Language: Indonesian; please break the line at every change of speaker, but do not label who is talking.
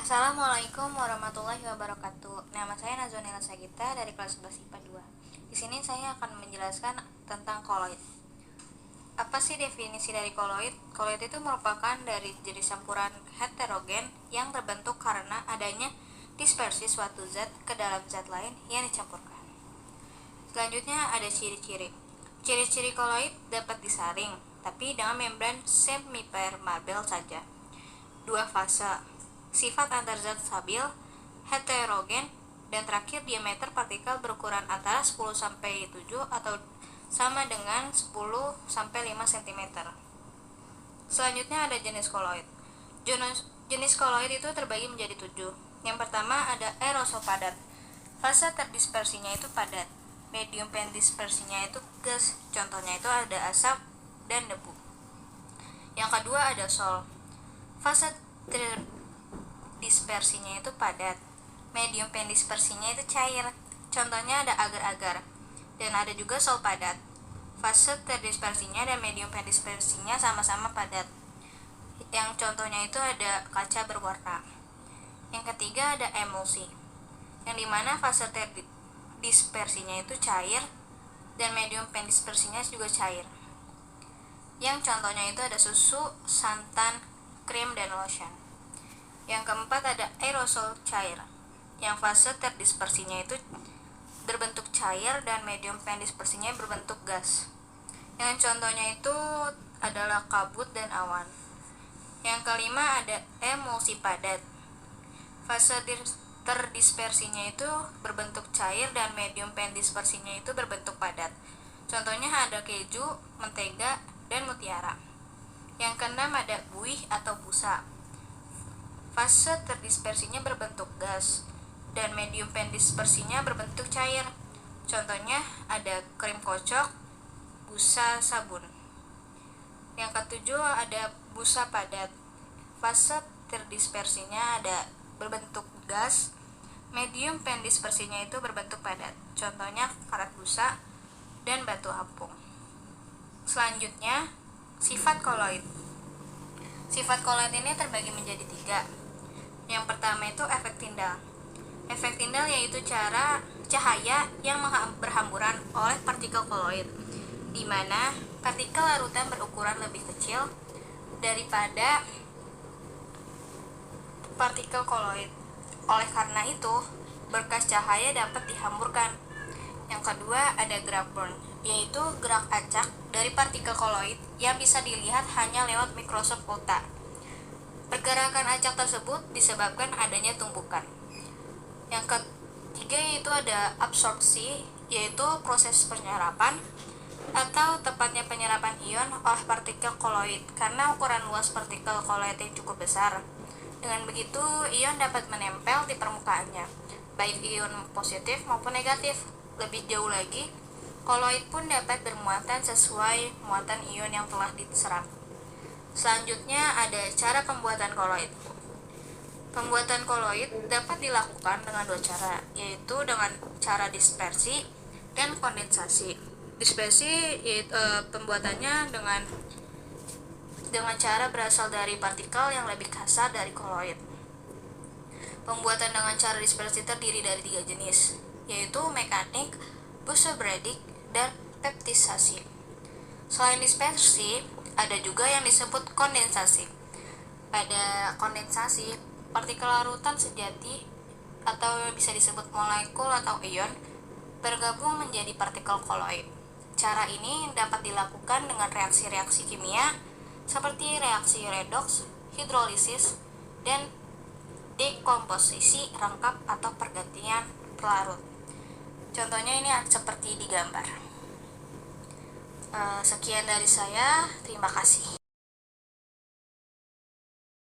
Assalamualaikum warahmatullahi wabarakatuh. Nama saya Nazwanila Sagita dari kelas 11 IPA 2. Di sini saya akan menjelaskan tentang koloid. Apa sih definisi dari koloid? Koloid itu merupakan dari jenis campuran heterogen yang terbentuk karena adanya dispersi suatu zat ke dalam zat lain yang dicampurkan. Selanjutnya ada ciri-ciri. Ciri-ciri koloid dapat disaring, tapi dengan membran semipermeabel saja. 2 fase, sifat antar zat stabil, heterogen, dan terakhir diameter partikel berukuran antara 10-7 atau sama dengan 10-5 cm. Selanjutnya ada jenis koloid. Jenis koloid itu terbagi menjadi 7. Yang pertama ada aerosol padat. Fase terdispersinya itu padat. Medium pendispersinya itu gas. Contohnya itu ada asap dan debu. Yang kedua ada sol. Fase dispersinya itu padat, medium pendispersinya itu cair, contohnya ada agar-agar, dan ada juga sol padat. Fase terdispersinya dan medium pendispersinya sama-sama padat, yang contohnya itu ada kaca berwarna. Yang ketiga ada emulsi, yang dimana fase terdispersinya itu cair dan medium pendispersinya juga cair, yang contohnya itu ada susu, santan, krim, dan lotion. Yang keempat ada aerosol cair, yang fase terdispersinya itu berbentuk cair dan medium pendispersinya berbentuk gas. Yang contohnya itu adalah kabut dan awan. Yang kelima ada emulsi padat. Fase terdispersinya itu berbentuk cair dan medium pendispersinya itu berbentuk padat. Contohnya ada keju, mentega, dan mutiara. Yang keenam ada buih atau busa. Fase terdispersinya berbentuk gas dan medium pendispersinya berbentuk cair. Contohnya ada krim kocok, busa sabun. Yang ketujuh ada busa padat. Fase terdispersinya ada berbentuk gas, medium pendispersinya itu berbentuk padat. Contohnya karat busa dan batu apung. Selanjutnya, sifat koloid. Sifat koloid ini terbagi menjadi 3. Yang pertama itu efek Tyndall. Efek Tyndall yaitu cahaya yang berhamburan oleh partikel koloid, di mana partikel larutan berukuran lebih kecil daripada partikel koloid. Oleh karena itu, berkas cahaya dapat dihamburkan. Yang kedua ada gerak Born, yaitu gerak acak dari partikel koloid yang bisa dilihat hanya lewat mikroskop ultra. Pergerakan acak tersebut disebabkan adanya tumpukan. Yang ketiga yaitu ada absorpsi, yaitu proses penyerapan atau tepatnya penyerapan ion oleh partikel koloid karena ukuran luas partikel koloid yang cukup besar. Dengan begitu, ion dapat menempel di permukaannya, baik ion positif maupun negatif. Lebih jauh lagi, koloid pun dapat bermuatan sesuai muatan ion yang telah diserap. Selanjutnya ada cara pembuatan koloid. Pembuatan koloid dapat dilakukan dengan 2 cara, yaitu dengan cara dispersi dan kondensasi. Dispersi yaitu pembuatannya dengan cara berasal dari partikel yang lebih kasar dari koloid. Pembuatan dengan cara dispersi terdiri dari 3 jenis, yaitu mekanik, Busse-Bredick, dan peptisasi. Selain dispersi, ada juga yang disebut kondensasi. Pada kondensasi, partikel larutan sejati atau bisa disebut molekul atau ion bergabung menjadi partikel koloid. Cara ini dapat dilakukan dengan reaksi-reaksi kimia seperti reaksi redoks, hidrolisis, dan dekomposisi rangkap atau pergantian pelarut. Contohnya ini seperti di gambar. Sekian dari saya, terima kasih.